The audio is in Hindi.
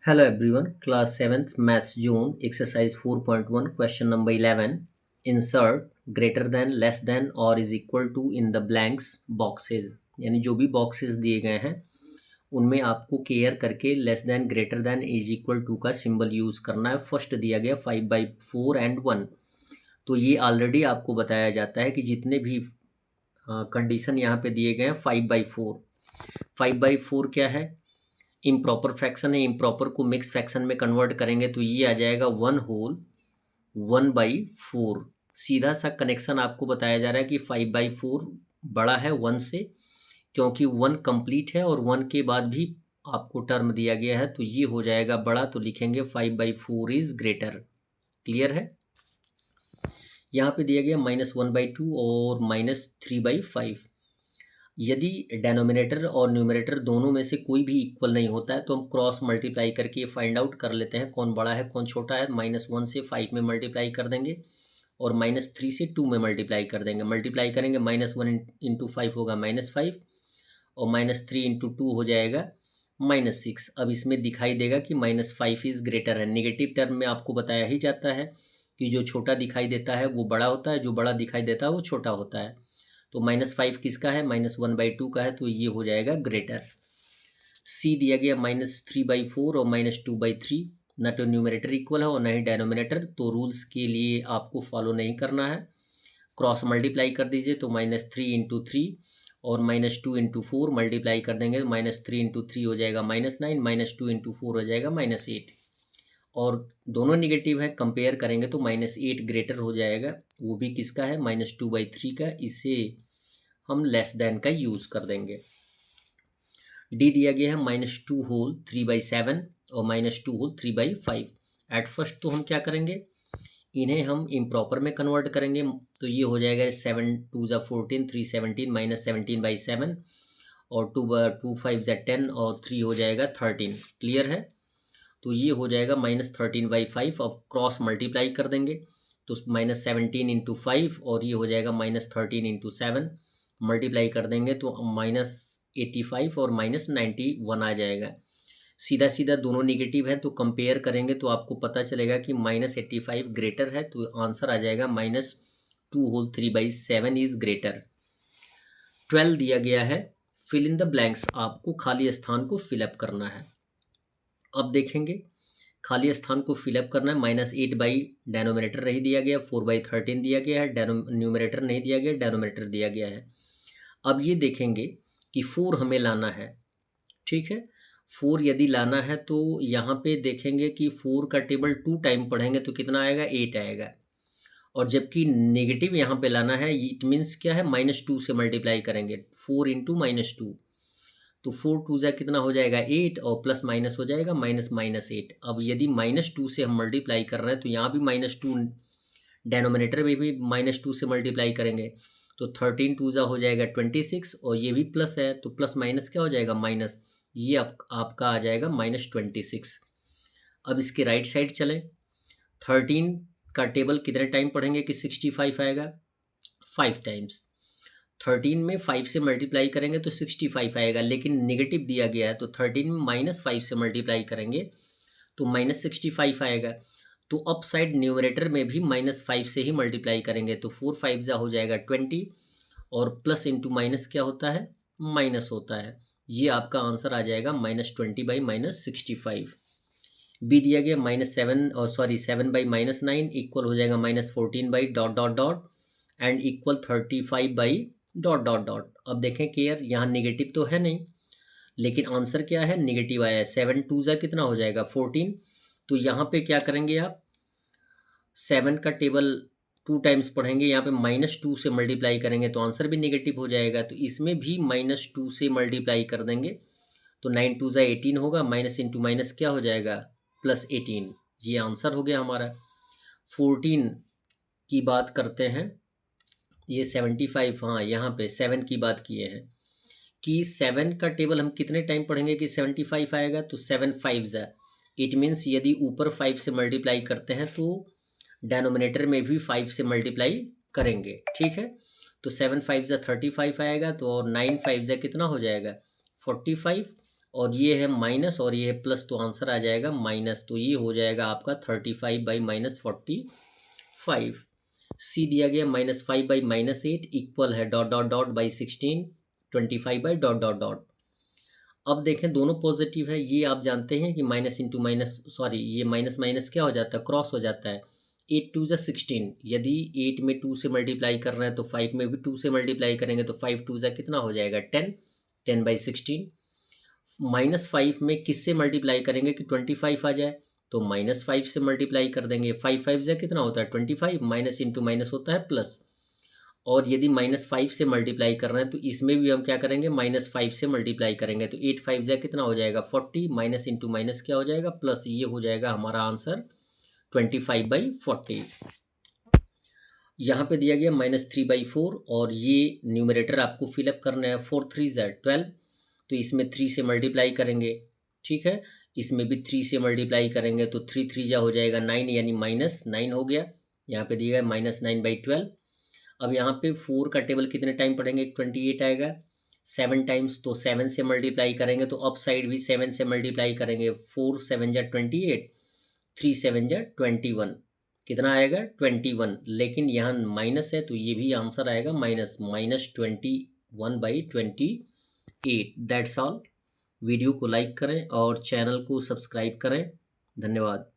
Hello everyone, class 7th Maths June exercise 4.1 question number 11. Insert greater than, less than or is equal to in the blanks boxes. यानी जो भी boxes दिए गए हैं उनमें आपको केयर करके less than greater than is equal to का सिंबल यूज़ करना है। फर्स्ट दिया गया 5/4 एंड 1। तो ये ऑलरेडी आपको बताया जाता है कि जितने भी कंडीशन यहाँ पे दिए गए हैं 5/4। 5/4 क्या है? इम्प्रॉपर फ्रैक्शन है। इम्प्रॉपर को मिक्स फ्रैक्शन में कन्वर्ट करेंगे तो ये आ जाएगा 1/4। सीधा सा कनेक्शन आपको बताया जा रहा है कि 5/4 बड़ा है 1 से, क्योंकि 1 कंप्लीट है और 1 के बाद भी आपको टर्म दिया गया है तो ये हो जाएगा बड़ा, तो लिखेंगे 5/4 इज ग्रेटर। क्लियर है? यहाँ पे दिया गया -1/2 और -3/5। यदि डेनोमिनेटर और न्यूमरेटर दोनों में से कोई भी इक्वल नहीं होता है तो हम क्रॉस मल्टीप्लाई करके ये फाइंड आउट कर लेते हैं कौन बड़ा है कौन छोटा है। -1 से 5 में मल्टीप्लाई कर देंगे और -3 से 2 में मल्टीप्लाई कर देंगे। मल्टीप्लाई करेंगे -1 इंटू 5 होगा -5 और -3 इंटू 2 हो जाएगा -6। अब इसमें दिखाई देगा कि -5 इज़ ग्रेटर है। नेगेटिव टर्म में आपको बताया ही जाता है कि जो छोटा दिखाई देता है वो बड़ा होता है, जो बड़ा दिखाई देता है वो छोटा होता है। तो -5 किसका है? -1/2 का है, तो ये हो जाएगा ग्रेटर। सी दिया गया -3/4 और -2/3। ना तो न्यूमरेटर इक्वल है और ना ही डेनोमिनेटर, तो रूल्स के लिए आपको फॉलो नहीं करना है। क्रॉस मल्टीप्लाई कर दीजिए तो -3 इंटू 3 और -2 इंटू 4 मल्टीप्लाई कर देंगे तो -3 इंटू 3 हो जाएगा -9, -2 इंटू 4 हो जाएगा -8। और दोनों निगेटिव है, कंपेयर करेंगे तो -8 ग्रेटर हो जाएगा। वो भी किसका है? -2/3 का। इसे हम लेस देन का यूज़ कर देंगे। डी दिया गया है -2/3/7 और -2/3/5। एट फर्स्ट तो हम क्या करेंगे, इन्हें हम इम्प्रॉपर में कन्वर्ट करेंगे तो ये हो जाएगा 7×2 = 14, 3 17 -17/7 और 2 5 = 10 और 3 हो जाएगा 13। क्लियर है? तो ये हो जाएगा -13/5। अब क्रॉस मल्टीप्लाई कर देंगे तो -17 इंटू 5 और ये हो जाएगा -13 इंटू 7। मल्टीप्लाई कर देंगे तो -85 और -91 आ जाएगा। सीधा सीधा दोनों निगेटिव है तो कंपेयर करेंगे तो आपको पता चलेगा कि -85 ग्रेटर है, तो आंसर आ जाएगा -2/3/7 इज ग्रेटर। 12 दिया गया है फिल इन द ब्लैंक्स। आपको खाली स्थान को फिलअप करना है। अब देखेंगे खाली स्थान को फिलअप करना है। -8 बाई डेनोमिनेटर नहीं दिया गया, 4/13 दिया गया है, न्यूमरेटर नहीं दिया गया, डेनोमिनेटर दिया गया है। अब ये देखेंगे कि 4 हमें लाना है। ठीक है, 4 यदि लाना है तो यहाँ पे देखेंगे कि 4 का टेबल 2 टाइम पढ़ेंगे तो कितना आएगा? 8 आएगा। और जबकि नेगेटिव यहाँ पे लाना है, इट मीन्स क्या है? -2 से मल्टीप्लाई करेंगे, 4 इंटू -2। तो 4 2 जा कितना हो जाएगा? 8 और प्लस माइनस हो जाएगा -8। अब यदि -2 से हम मल्टीप्लाई कर रहे हैं तो यहाँ भी -2, डेनोमिनेटर में भी -2 से मल्टीप्लाई करेंगे तो 13 2 जा हो जाएगा 26 और ये भी प्लस है तो प्लस माइनस क्या हो जाएगा? माइनस। ये आपका आ जाएगा -26। अब इसके राइट साइड चलें। 13 का टेबल कितने टाइम पढ़ेंगे कि 65 आएगा? 5 टाइम्स। 13 में 5 से मल्टीप्लाई करेंगे तो 65 आएगा, लेकिन नेगेटिव दिया गया है तो 13 में -5 से मल्टीप्लाई करेंगे तो -65 आएगा। तो अप साइड न्यूमरेटर में भी -5 से ही मल्टीप्लाई करेंगे तो 4 5 जा हो जाएगा 20 और प्लस इंटू माइनस क्या होता है? माइनस होता है। ये आपका आंसर आ जाएगा -20/-65। बी दिया गया -7 इक्वल हो जाएगा -14/... एंड इक्वल 35/... अब देखें केयर, यहाँ निगेटिव तो है नहीं, लेकिन आंसर क्या है? निगेटिव आया है। 7 2 जा कितना हो जाएगा? 14। तो यहाँ पे क्या करेंगे आप? 7 का टेबल 2 टाइम्स पढ़ेंगे, यहाँ पे -2 से मल्टीप्लाई करेंगे तो आंसर भी नेगेटिव हो जाएगा, तो इसमें भी -2 से मल्टीप्लाई कर देंगे तो 9 2 जा 18 होगा, माइनस इंटू माइनस क्या हो जाएगा? +18। ये आंसर हो गया हमारा। 14 की बात करते हैं, ये 75, हाँ यहाँ पे 7 की बात किए हैं कि 7 का टेबल हम कितने टाइम पढ़ेंगे कि 75 आएगा? तो 7 5 जा, इट मीन्स यदि ऊपर 5 से मल्टीप्लाई करते हैं तो डेनोमिनेटर में भी 5 से मल्टीप्लाई करेंगे। ठीक है, तो 7 5 जा 35 आएगा, तो और 9 5 जा कितना हो जाएगा? 45 और ये है माइनस और ये है प्लस, तो आंसर आ जाएगा माइनस। तो ये हो जाएगा आपका 35/-45। सी दिया गया -5/-8 इक्वल है डॉट डॉट डॉट बाई 16 25/डॉट डॉट डॉट। अब देखें दोनों पॉजिटिव है, ये आप जानते हैं कि माइनस इंटू माइनस, सॉरी ये माइनस माइनस क्या हो जाता है, क्रॉस हो जाता है। 8 2 16, यदि 8 में 2 से मल्टीप्लाई कर रहे हैं तो 5 में भी 2 से मल्टीप्लाई करेंगे तो 5 2 कितना हो जाएगा 10, 10/16। -5 में किससे मल्टीप्लाई करेंगे कि 25 आ जाए, तो -5 से मल्टीप्लाई कर देंगे। 5 5 कितना होता है 25, माइनस इंटू माइनस होता है प्लस। और यदि -5 से मल्टीप्लाई कर रहे हैं तो इसमें भी हम क्या करेंगे, -5 से मल्टीप्लाई करेंगे तो 8 5 कितना हो जाएगा 40, माइनस इंटू माइनस क्या हो जाएगा प्लस। ये हो जाएगा हमारा आंसर 25/40। यहाँ पे दिया गया -3/4 और ये न्यूमरेटर आपको फिलअप करना है। 4 3 12, तो इसमें 3 से मल्टीप्लाई करेंगे, ठीक है। इसमें भी 3 से मल्टीप्लाई करेंगे तो 3 3 हो जाएगा 9, यानी -9 हो गया। यहाँ पे दिया गया -9/12। अब यहाँ पे 4 का टेबल कितने टाइम पढ़ेंगे, 28 आएगा 7 टाइम्स, तो 7 से मल्टीप्लाई करेंगे तो अप साइड भी 7 से मल्टीप्लाई करेंगे। 4 7 28, 3 7 21, कितना आएगा 21। लेकिन यहाँ माइनस है तो ये भी आंसर आएगा -21/28। That's all. वीडियो को लाइक करें और चैनल को सब्सक्राइब करें। धन्यवाद।